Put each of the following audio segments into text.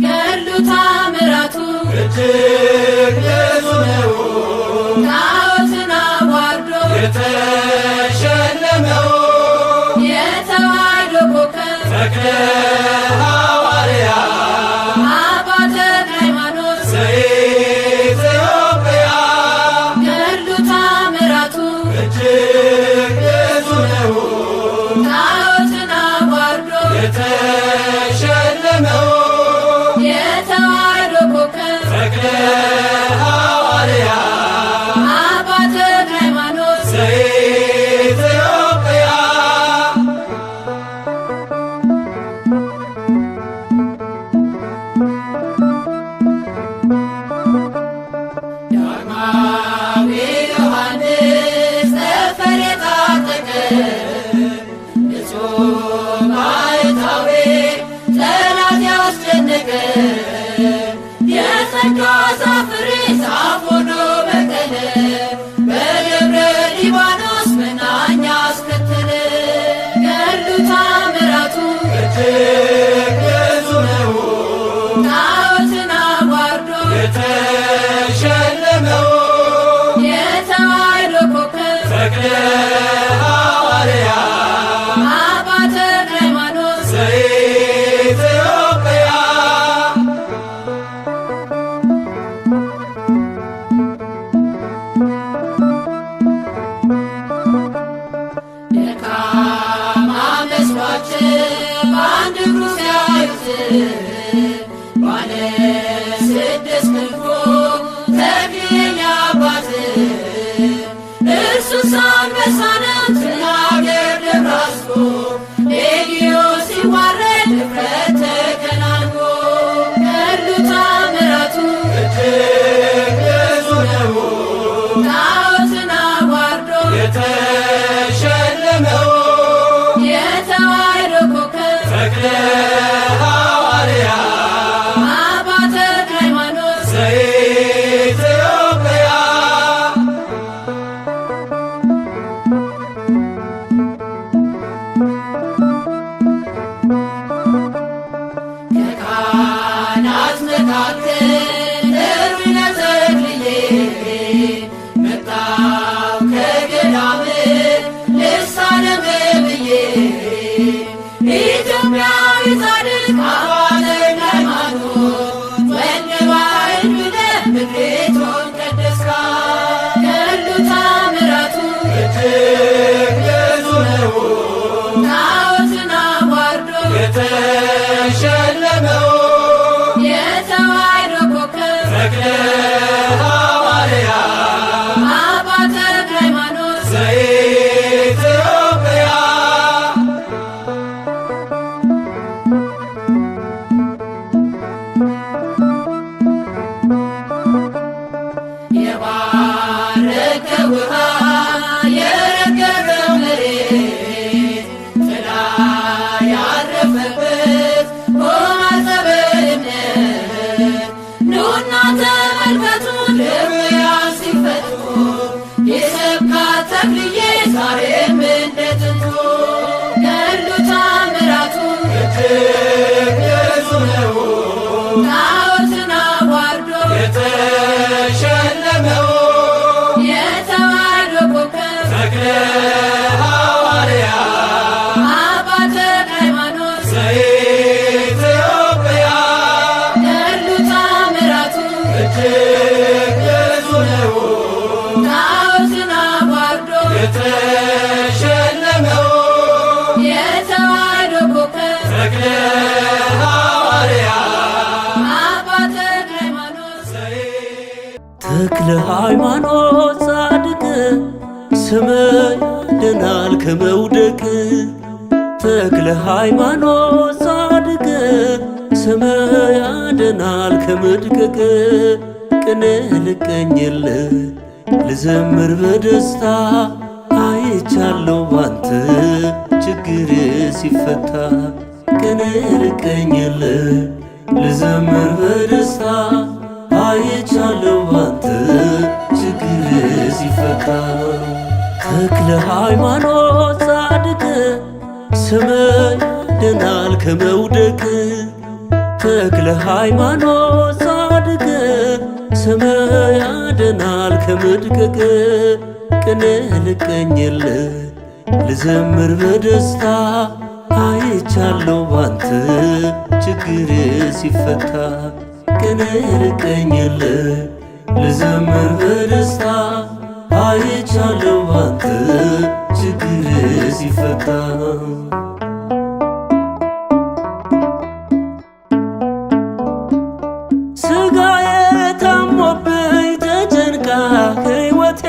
ገድሉ ታምራቱ እጅግ ብዙ ነው። ጣዖትን አዋርዶ የተሸለመው የተዋሕዶ ኮከብ ተክለ ሐዋርያ አባ ተክለ ሃይማኖት ዘኢትዮጵያ ገድሉ ታምራቱ እጅግ ብዙ ነው። ጣዖትን አዋርዶ የተሸለመው የተዋሕዶ ኮከብ ተክለ ሐዋርያ አባ ተክለ ሃይማኖት ዘኢትዮጵያ ዳግማዊ ዮሐንስ ጠፈር የታጠቀ ንጹሕ ባሕታዊ ጠላት ያስጨነቀ የጸጋ ዛፍ ፍሬ ዛፍ ሆኖ በቀለ በደብረ ሊባኖስ መናኛ አስከተለ ገድሉ ታምራቱ እጅግ ብዙ ነው። ጣዖትን አዋርዶ የተሸለመው የተዋሕዶ ኮከብ ተክለ ሐዋርያ አባ ተክለ ሃይማኖት ዘኢትዮጵያ ደካማ መስሏቸው በአንድ እግሩ ሲያዩት ባለ ስድስት ክንፎ ተክሊል አባት እርሱስ አንበሳ ነው ትናገር ደብራስቆ ሌጊዮን ሲዋረድ ድፍረት ተከናንቦ ገድሉ ታምራቱ እጅግ ብዙ ነው። ጣዖትን አዋርዶ የተሸለመው የተዋሕዶ ኮከብ ተክለ ሐዋርያ አባ ተክለ ሃይማኖት ዘኢትዮጵያ ከካህናት መካከል ጥሩኝ ተክልዬ መጣሁ ከገዳም ልሳለም ብዬ ኢትዮጵያዊ ጻድቅ አባ ተክለ ሃይማኖት ወንድማይን ብለህ ምድሪቱን ቀደስካት ገድሉ ታምራቱ እጅግ ብዙ ነው። ጣዖትን አዋርዶ የተሸለመው የተዋሕዶ ኮከብ ተክለ ሐዋርያ አባ ተክለ ሃይማኖት ዘኢትዮጵያ የባረከ ውሃ የረገረው መሬት ጥላ ያረፈበት ሆኗል ጸበልነት ኑና ተመልከቱ ድውያን ሲፈቱ የሰብካት ተክልዬ ዛሬም እንደ ጥንቱ ገድሉ ታምራቱ እጅግ ብዙ ነው። ጣዖትን አዋርዶ የተሸለመው የተዋሕዶ ኮከብ ተክለ ሐዋርያ አባ ተክለ ሃይማኖት ዘኢትዮጵያ ገድሉ ታምራቱ እጅግ ብዙ ነው። ጣዖትን አዋርዶ የተሸለመው የተዋሕዶ ኮከብ ተክለ ሐዋርያ አባ ተክለ ሃይማኖት ተክለ ሃይማኖት ጻድቅ ስምህ ያድናል ከመውደቅ ተክለ ሃይማኖት ጻድቅ ስምህ ያድናል ከመድቀቅ ቅኔ ልቀኝልህ ልዘምር በደስታ አይቻለሁ ባንተ ችግር ሲፈታ ቅኔ ልቀኝልህ ልዘምር በደስታ አይቻለሁ ባንተ ችግር ሲፈታ ተክለ ሃይማኖት ጻድቅ ስምህ ያድናል ከመውደቅ ተክለ ሃይማኖት ጻድቅ ስም ያድናል ከመድቀቅ ቅኔ ልቀኝልህ ልዘምር በደስታ አይቻለሁ ባንተ ችግር ሲፈታ ቅኔ ልቀኝልህ ልዘምር በደስታ አይቻለሁ ባንተ ችግር ሲፈታ ስጋዬ ታሞብኝ ተጨንቃ ሕይወቴ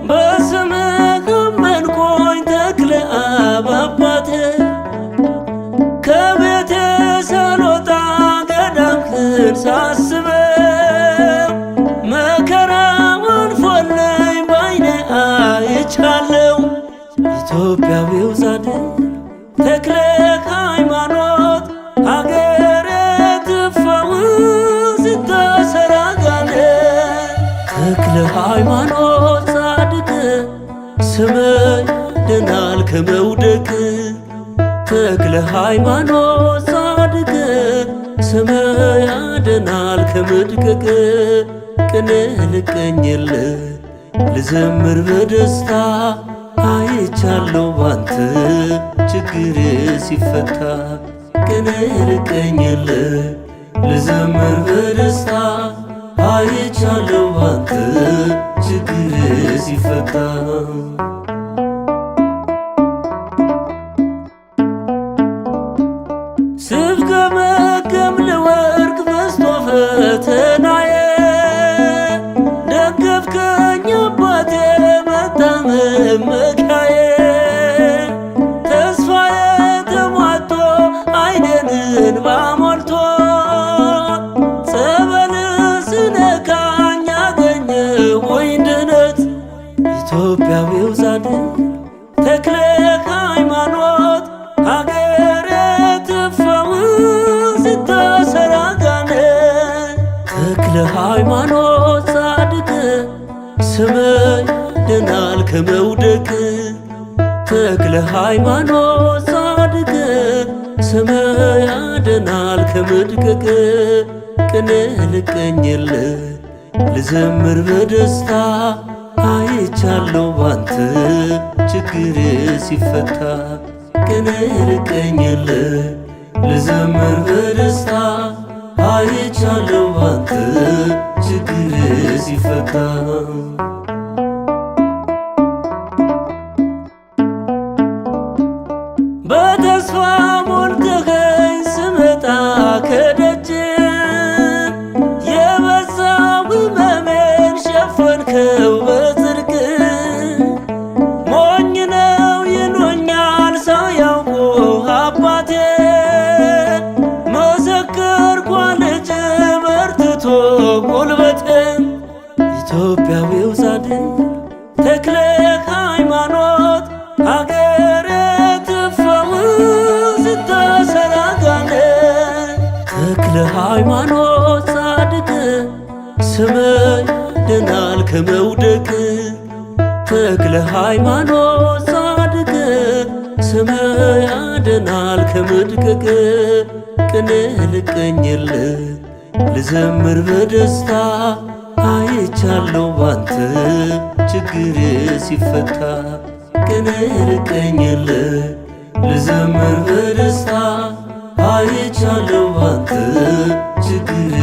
በስምህ አመንኩኝ ተክለ አብ አባቴ ከቤቴ ሳልወጣ ገዳምህን ሳስበው መከራው አልፎልኝ ባይኔ አይቻለው ኢትዮጵያዊው ጻድቅ ተክለ ሃይማኖት ሀገሬ ትፈውስ ይታሰራጋለ ተክለ ሃይማኖት ጻድቅ ስም ያድናል ከመውደቅ ተክለ ሃይማኖት ጻድቅ ስም ያድናል ከመድቀቅ ቅኔ ልቀኝልህ ልዘምር በደስታ አይቻለሁ ባንተ ችግር ሲፈታ ቅኔ ልቀኝልህ ልዘምር በደስታ አይቻለሁ ባንተ ችግር ሲፈታ ስፍገመገም ለወርቅ በዝቶ ፈተናዬ ደገፍከኝ አባቴ መታመን መካዬ ተስፋዬ ተሟጦ ዓይኔን እንባ ሞልቶ ጸበልህ ስነካኝ አገኘሁኝ ድነት ኢትዮጵያዊው ጻድቅ ተክለ ሃይማኖት ሀገሬ ትፈውስ ይታሰራጋለ ተክለ ሃይማኖት ጻድቅ ስም ያድናል ከመውደቅ ተክለ ሃይማኖት ጻድቅ ስም ያድናል ከመድቀቅ ቅኔ ልቀኝልህ ልዘምር በደስታ አይቻለሁ ባንተ ችግር ሲፈታ ቅኔ ልቀኝልህ ልዘምር በደስታ አይቻለሁ ባንተ ችግር ሲፈታ በተስፋ ሞልተኸኝ ስመጣ ከደጅ የበዛው ሕመሜን ሸፈንከው በጽድቅ ሞኝ ነው ይሉኛል ሳያውቁ አባቴ መሰከርኩ ልጅ በርትቶ ጉልበቴ ኢትዮጵያዊው ጻድቅ ተክለ ሃይማኖት ሀገሬ ትፈውስ ይታሰራጋለ ተክለ ሃይማኖት ጻድቅ ስም ያድናል ከመውደቅ ተክለ ሃይማኖት ጻድቅ ስም ያድናል ከመድቀቅ ቅኔ ልቀኝልህ ልዘምር በደስታ አይቻለሁ ባንተ ችግር ሲፈታ ቅኔ ልቀኝልህ ልዘምር በደስታ አይቻለሁ ባንተ ችግር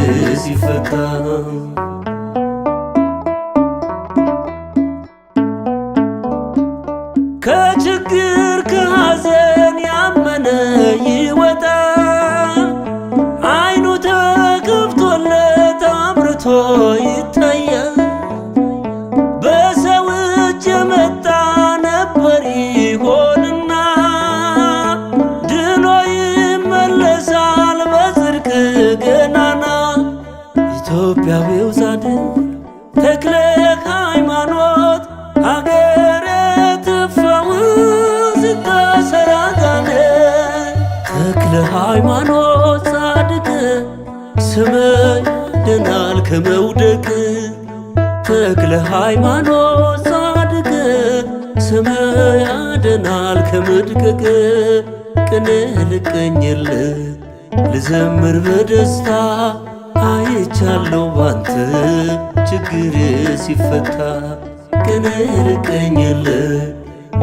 ሲፈታ ከችግር ከሐዘን ያመነ ይወጣል ዓይኑ ተከፍቶለት አምርቶ ይታያል በሰው እጅ የመጣ ነበር ይሆንና ድኖ ይመለሳል በጽድቅ ገናና ኢትዮጵያዊው ጻድቅ ተክለ ሃይማኖት ሀገሬ ትፈውስ ይታሰራጋለ ተክለ ሃይማኖት ጻድቅ ስም ያድናል ከመውደቅ ተክለ ሃይማኖት ጻድቅ ስም ያድናል ከመድቀቅ ቅኔ ልቀኝልህ ልዘምር በደስታ አይቻለሁ ባንተ ችግር ሲፈታ ቀን ርቀኝልህ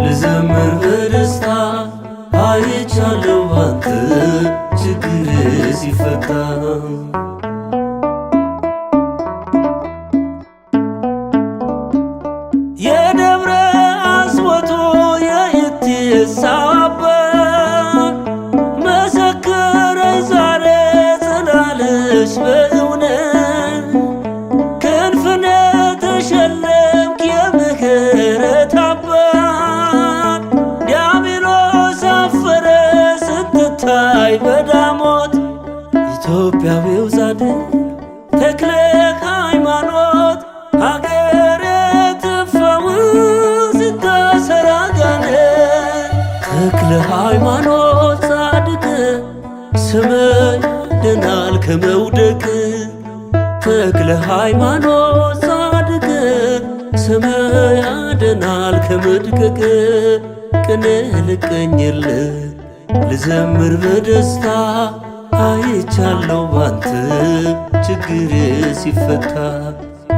ልዘምር በደስታ አይቻለሁ ባንተ ችግር ሲፈታ የደብረ አስወቶ የኢቲሳ አባት መሰከረኝ ዛሬ ጽናልሽ በእውነት ክንፍነ ተሸለምክ የምህረት አባት ዲያብሎስ አፈረ ስትታይ በዳሞት ኢትዮጵያዊው ጻድቅ ተክለ ሃይማኖት ሀገር ትፈውስ ስታሰር አጋንንት ተክለ ሃይማኖት ጻድቅ ስምህ ያድናል ከመውደቅ ተክለ ሃይማኖት ጻድቅ ስምህ ያድናል ከመድቀቅ ቅኔ ልቀኝልህ ልዘምር በደስታ አይቻለሁ ባንተ ችግር ሲፈታ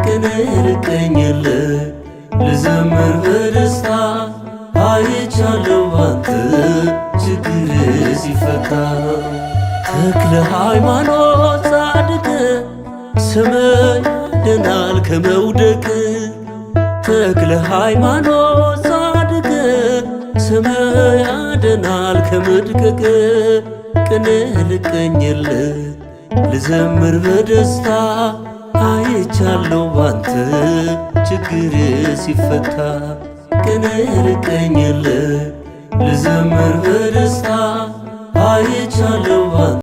ቅኔ ልቀኝልህ ልዘምር በደስታ አይቻለሁ ባንተ ችግር ሲፈታ ተክለ ሃይማኖት ጻድቅ ስምህ ያድናል ከመውደቅ ተክለ ሃይማኖት ጻድቅ ስምህ ያድናል ከመድቀቅ ቅኔ ልቀኝልህ ልዘምር በደስታ አይቻለሁ ባንተ ችግር ሲፈታ ቅኔ ልቀኝልህ ልዘምር በደስታ አይቻለሁ ባንተ